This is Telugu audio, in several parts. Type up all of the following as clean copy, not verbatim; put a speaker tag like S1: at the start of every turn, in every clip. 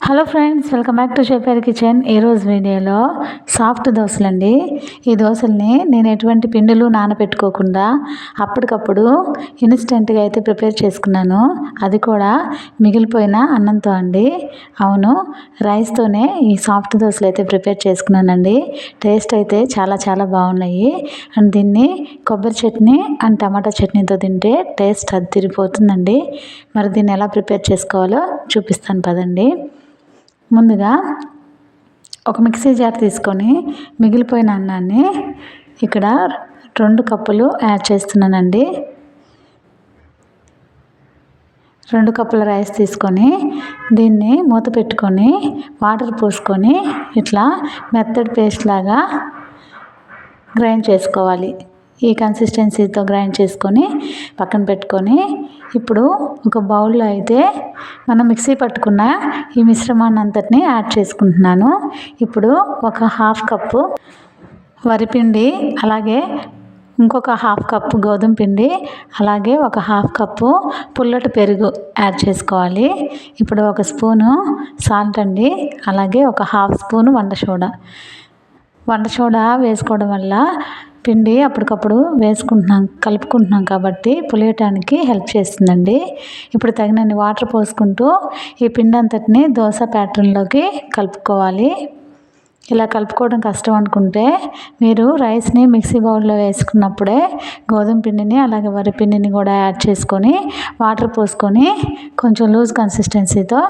S1: Hello friends, welcome back to Shefar kitchen. ఈరోజు వీడియోలో సాఫ్ట్ దోశలండి. ఈ దోశల్ని నేను ఎటువంటి పిండిలు నానబెట్టుకోకుండా అప్పటికప్పుడు ఇన్స్టెంట్గా అయితే ప్రిపేర్ చేసుకున్నాను. అది కూడా మిగిలిపోయిన అన్నంతో అండి. అవును, రైస్తోనే ఈ సాఫ్ట్ దోశలు అయితే ప్రిపేర్ చేసుకున్నానండి. టేస్ట్ అయితే చాలా చాలా బాగున్నాయి. అండ్ దీన్ని కొబ్బరి చట్నీ అండ్ టమాటా చట్నీతో తింటే టేస్ట్ అది తిరిగిపోతుందండి. మరి దీన్ని ఎలా ప్రిపేర్ చేసుకోవాలో చూపిస్తాను పదండి. ముందుగా ఒక మిక్సీ జార్ తీసుకొని మిగిలిపోయిన అన్నాన్ని ఇక్కడ 2 కప్పులు యాడ్ చేస్తున్నానండి. 2 కప్పుల రైస్ తీసుకొని దీన్ని మూత పెట్టుకొని వాటర్ పోసుకొని ఇట్లా మెత్తడి పేస్ట్ లాగా గ్రైండ్ చేసుకోవాలి. ఈ కన్సిస్టెన్సీతో గ్రైండ్ చేసుకొని పక్కన పెట్టుకొని ఇప్పుడు ఒక బౌల్లో అయితే మనం మిక్సీ పట్టుకున్న ఈ మిశ్రమాన్ని అంతటిని యాడ్ చేసుకుంటున్నాను. ఇప్పుడు ఒక 1/2 కప్పు వరిపిండి, అలాగే ఇంకొక 1/2 కప్పు గోధుమ పిండి, అలాగే ఒక 1/2 కప్పు పుల్లటి పెరుగు యాడ్ చేసుకోవాలి. ఇప్పుడు 1 స్పూను సాల్ట్ అండి, అలాగే ఒక 1/2 స్పూను వంట సోడా వేసుకోవడం వల్ల పిండి అప్పటికప్పుడు కలుపుకుంటున్నాం కాబట్టి పులియటానికి హెల్ప్ చేస్తుందండి. ఇప్పుడు తగినన్ని వాటర్ పోసుకుంటూ ఈ పిండి అంతటిని దోశ ప్యాటర్న్లోకి కలుపుకోవాలి. ఇలా కలుపుకోవడం కష్టం అనుకుంటే మీరు రైస్ని మిక్సీ బౌల్లో వేసుకున్నప్పుడే గోధుమ పిండిని అలాగే వరి పిండిని కూడా యాడ్ చేసుకొని వాటర్ పోసుకొని కొంచెం లూజ్ కన్సిస్టెన్సీతో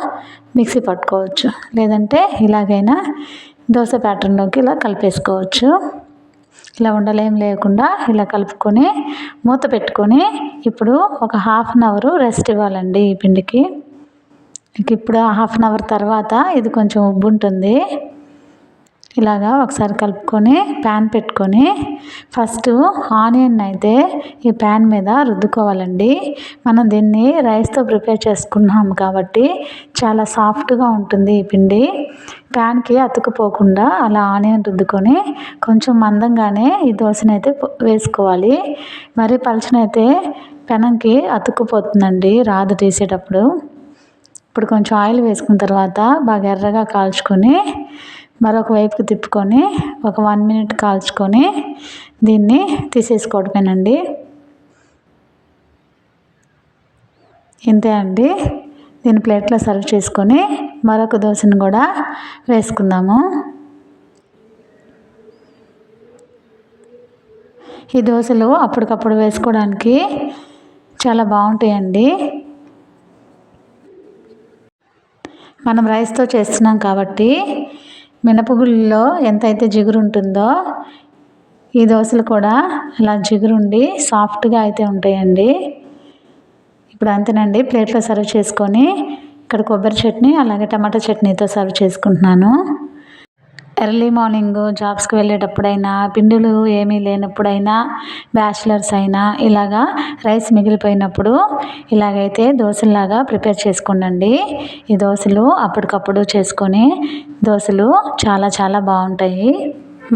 S1: మిక్సీ పట్టుకోవచ్చు. లేదంటే ఇలాగైనా దోశ ప్యాటర్న్లోకి ఇలా కలిపేసుకోవచ్చు. ఇలా ఉండలేం లేకుండా ఇలా కలుపుకొని మూత పెట్టుకొని ఇప్పుడు ఒక 1/2 అవర్ రెస్ట్ ఇవ్వాలండి ఈ పిండికి. ఇప్పుడు 1/2 అవర్ తర్వాత ఇది కొంచెం ఉబ్బు ఉంటుంది. ఇలాగా ఒకసారి కలుపుకొని ప్యాన్ పెట్టుకొని ఫస్ట్ ఆనియన్ అయితే ఈ ప్యాన్ మీద రుద్దుకోవాలండి. మనం దీన్ని రైస్తో ప్రిపేర్ చేసుకున్నాము కాబట్టి చాలా సాఫ్ట్గా ఉంటుంది ఈ పిండి. ప్యాన్కి అతుక్కుపోకుండా అలా ఆనియన్ రుద్దుకొని కొంచెం మందంగానే ఈ దోశని అయితే వేసుకోవాలి. మరి పలచనైతే పెనంకి అతుక్కుపోతుందండి, రాదు తీసేటప్పుడు. ఇప్పుడు కొంచెం ఆయిల్ వేసుకున్న తర్వాత బాగా ఎర్రగా కాల్చుకొని మరొక వైపుకి తిప్పుకొని ఒక 1 మినిట్ కాల్చుకొని దీన్ని తీసేసుకోవడమేనండి. ఇంతే అండి. దీన్ని ప్లేట్లో సర్వ్ చేసుకొని మరొక దోశను కూడా వేసుకుందాము. ఈ దోశలు అప్పటికప్పుడు వేసుకోవడానికి చాలా బాగుంటాయండి. మనం రైస్తో చేస్తున్నాం కాబట్టి మినపగుళ్ళలో ఎంతైతే జిగురు ఉంటుందో ఈ దోశలు కూడా అలా జిగురుండి సాఫ్ట్గా అయితే ఉంటాయండి. ఇప్పుడు అంతేనండి, ప్లేట్లో సర్వ్ చేసుకొని ఇక్కడ కొబ్బరి చట్నీ అలాగే టమాటా చట్నీతో సర్వ్ చేసుకుంటున్నాను. ఎర్లీ మార్నింగ్ జాబ్స్కి వెళ్ళేటప్పుడైనా, పిండిలు ఏమీ లేనప్పుడైనా, బ్యాచిలర్స్ అయినా ఇలాగా రైస్ మిగిలిపోయినప్పుడు ఇలాగైతే దోశలాగా ప్రిపేర్ చేసుకోండి. ఈ దోశలు అప్పటికప్పుడు చేసుకొని దోశలు చాలా చాలా బాగుంటాయి.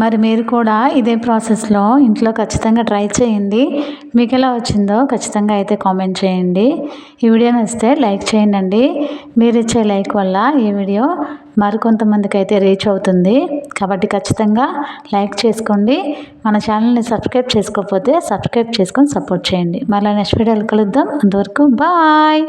S1: మరి మీరు కూడా ఇదే ప్రాసెస్లో ఇంట్లో ఖచ్చితంగా ట్రై చేయండి. మీకు ఎలా వచ్చిందో ఖచ్చితంగా అయితే కామెంట్ చేయండి. ఈ వీడియో నచ్చితే లైక్ చేయండి. మీరు ఇచ్చే లైక్ వల్ల ఈ వీడియో మరికొంతమందికి అయితే రీచ్ అవుతుంది కాబట్టి ఖచ్చితంగా లైక్ చేసుకోండి. మన ఛానల్ని సబ్స్క్రైబ్ చేసుకోకపోతే సబ్స్క్రైబ్ చేసుకొని సపోర్ట్ చేయండి. మళ్ళీ నెక్స్ట్ వీడియోలో కలుద్దాం. అంతవరకు బాయ్.